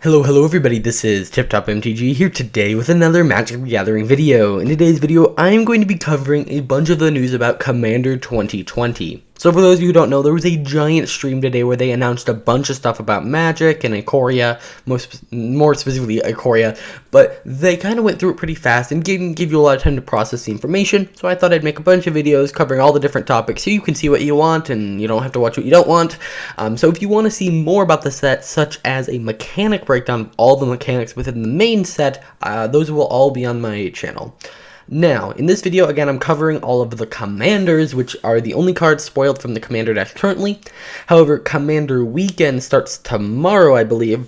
Hello everybody, this is Tip Top MTG here today with another Magic the Gathering video. In today's video, I am going to be covering a bunch of the news about Commander 2020. So for those of you who don't know, there was a giant stream today where they announced a bunch of stuff about Magic and Ikoria, more specifically Ikoria, but they kind of went through it pretty fast and didn't give you a lot of time to process the information, so I thought I'd make a bunch of videos covering all the different topics so you can see what you want and you don't have to watch what you don't want. So if you want to see more about the set, such as a mechanic breakdown of all the mechanics within the main set, those will all be on my channel. Now, in this video, again, I'm covering all of the commanders, which are the only cards spoiled from the commander deck currently. However, Commander Weekend starts tomorrow, I believe,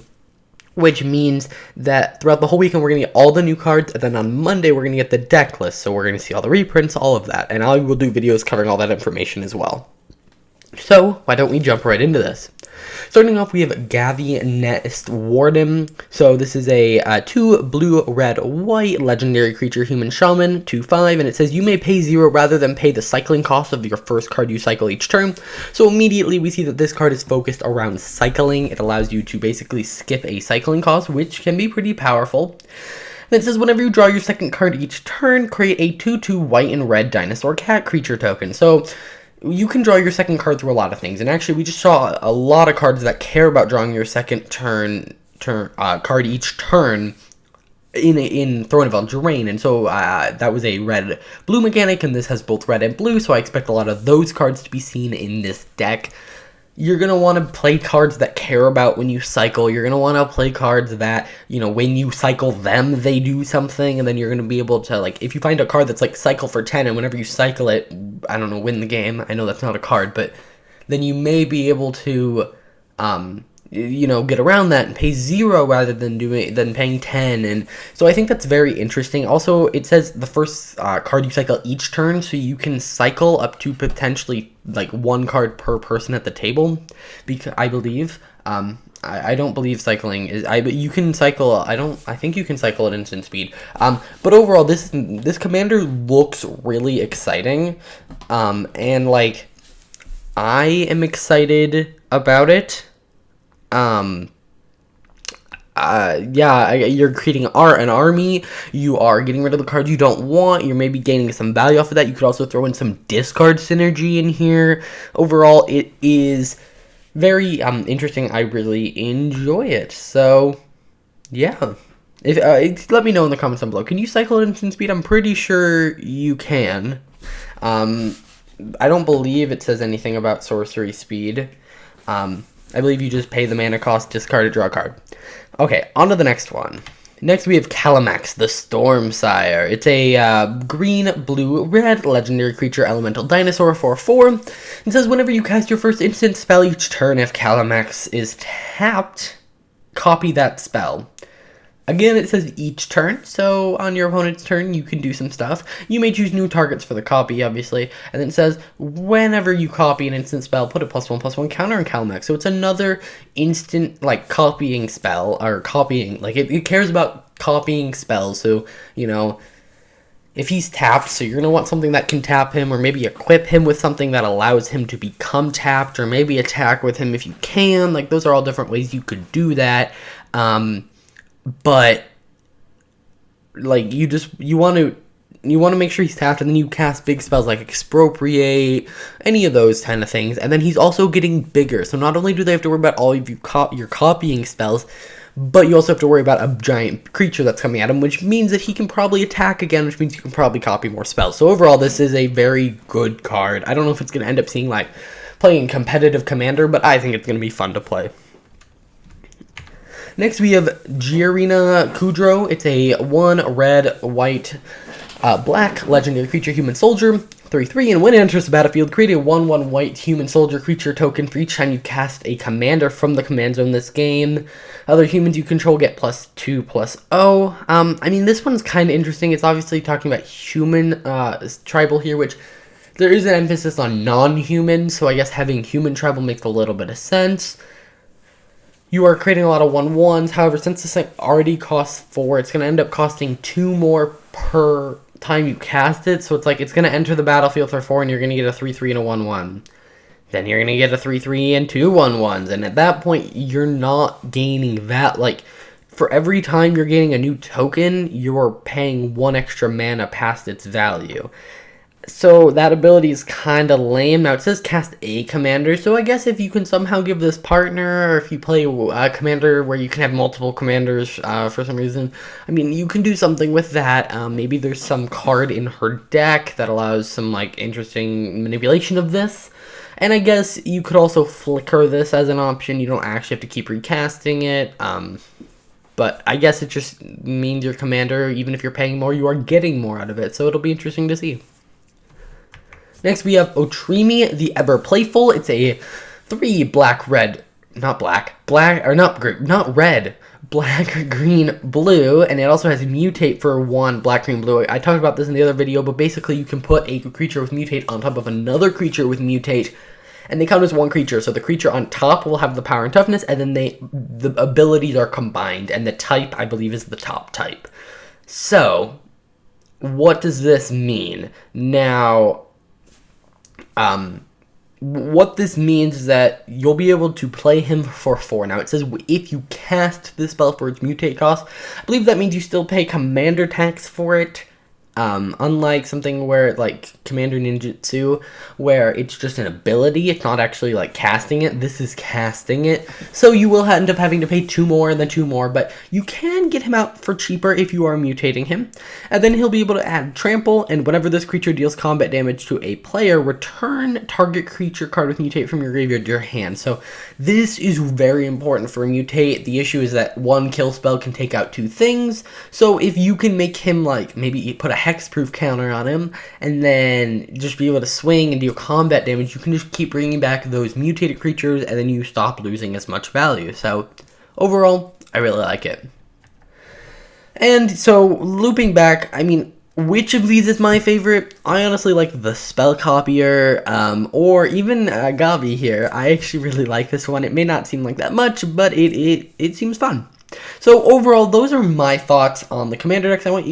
which means that throughout the whole weekend, we're going to get all the new cards, and then on Monday, we're going to get the deck list, so we're going to see all the reprints, all of that, and I will do videos covering all that information as well. So, why don't we jump right into this? Starting off, we have Gavi Nest Warden. So this is a 2 blue, red, white legendary creature human shaman, 2/5, and it says you may pay 0 rather than pay the cycling cost of your first card you cycle each turn. So immediately we see that this card is focused around cycling. It allows you to basically skip a cycling cost, which can be pretty powerful. Then it says whenever you draw your second card each turn, create a 2/2 white and red dinosaur cat creature token. So you can draw your second card through a lot of things, and actually we just saw a lot of cards that care about drawing your second card each turn in Throne of Eldraine, and so that was a red-blue mechanic, and this has both red and blue, so I expect a lot of those cards to be seen in this deck. You're going to want to play cards that care about when you cycle. You're going to want to play cards that, you know, when you cycle them, they do something. And then you're going to be able to, like, if you find a card that's, like, cycle for 10, and whenever you cycle it, I don't know, win the game. I know that's not a card, but then you may be able to, you know, get around that and pay 0 rather than paying 10. And so I think that's very interesting. Also, it says the first card you cycle each turn, so you can cycle up to potentially like 1 card per person at the table, because I believe. I don't believe cycling is. But you can cycle. I think you can cycle at instant speed. But overall, this commander looks really exciting. And like, I am excited about it. You're creating an army, you are getting rid of the cards you don't want, you're maybe gaining some value off of that. You could also throw in some discard synergy in here. Overall, it is very interesting. I really enjoy it. So, yeah. If let me know in the comments down below. Can you cycle at instant speed? I'm pretty sure you can. I don't believe it says anything about sorcery speed. I believe you just pay the mana cost, discard it, draw a card. Okay, on to the next one. Next we have Callum Axe, the Stormsire. It's a green, blue, red legendary creature elemental dinosaur 4/4. It says whenever you cast your first instant spell each turn, if Callum Axe is tapped, copy that spell. Again, it says each turn, so on your opponent's turn, you can do some stuff. You may choose new targets for the copy, obviously. And then it says, whenever you copy an instant spell, put a +1/+1 counter on Callum Axe. So it's another instant, like, copying spell, or copying, like, it cares about copying spells. So, you know, if he's tapped, so you're going to want something that can tap him, or maybe equip him with something that allows him to become tapped, or maybe attack with him if you can. Like, those are all different ways you could do that. But like you want to make sure he's tapped, and then you cast big spells like Expropriate, any of those kind of things. And then he's also getting bigger, so not only do they have to worry about all of your copying spells, but you also have to worry about a giant creature that's coming at him, which means that he can probably attack again, which means you can probably copy more spells. So overall, this is a very good card. I don't know if it's going to end up seeing like playing competitive Commander, but I think it's going to be fun to play. Next, we have Giarina Kudrow. It's a 1 red, white, black legendary creature human soldier, 3/3, and when it enters the battlefield, create a 1/1 white human soldier creature token for each time you cast a commander from the command zone this game. Other humans you control get +2/+0. I mean, this one's kind of interesting. It's obviously talking about human tribal here, which there is an emphasis on non-human, so I guess having human tribal makes a little bit of sense. You are creating a lot of 1/1s. However, since this thing already costs 4, it's going to end up costing 2 more per time you cast it. So it's like it's going to enter the battlefield for 4, and you're going to get a 3/3 and a 1/1. then you're going to get a 3/3 and 2 1/1s. And at that point, you're not gaining that. Like, for every time you're getting a new token, you're paying 1 extra mana past its value. So that ability is kind of lame. Now it says cast a commander, so I guess if you can somehow give this partner, or if you play a commander where you can have multiple commanders for some reason, I mean, you can do something with that. Maybe there's some card in her deck that allows some like interesting manipulation of this. And I guess you could also flicker this as an option. You don't actually have to keep recasting it. But I guess it just means your commander, even if you're paying more, you are getting more out of it. So it'll be interesting to see. Next, we have Treemaw, the Ever Playful. It's a 3 black, red, not red, black, green, blue, and it also has mutate for 1 black, green, blue. I talked about this in the other video, but basically you can put a creature with mutate on top of another creature with mutate, and they count as 1 creature. So the creature on top will have the power and toughness, and then the abilities are combined, and the type, I believe, is the top type. So, what does this mean? Now, what this means is that you'll be able to play him for 4. Now, it says if you cast this spell for its mutate cost, I believe that means you still pay commander tax for it. Unlike something where, like, Commander Ninjutsu, where it's just an ability, it's not actually, like, casting it, this is casting it, so you will end up having to pay 2 more and then 2 more, but you can get him out for cheaper if you are mutating him, and then he'll be able to add Trample, and whenever this creature deals combat damage to a player, return target creature card with mutate from your graveyard to your hand. So this is very important for mutate. The issue is that 1 kill spell can take out 2 things, so if you can make him, like, maybe put a hexproof counter on him, and then just be able to swing and deal combat damage, you can just keep bringing back those mutated creatures, and then you stop losing as much value. So, overall, I really like it. And so, looping back, I mean, which of these is my favorite? I honestly like the Spell Copier, or even Gavi here. I actually really like this one. It may not seem like that much, but it seems fun. So overall, those are my thoughts on the commander decks. I want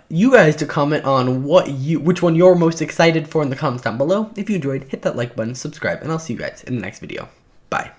you guys to comment on which one you're most excited for in the comments down below. If you enjoyed, hit that like button, subscribe, and I'll see you guys in the next video. Bye.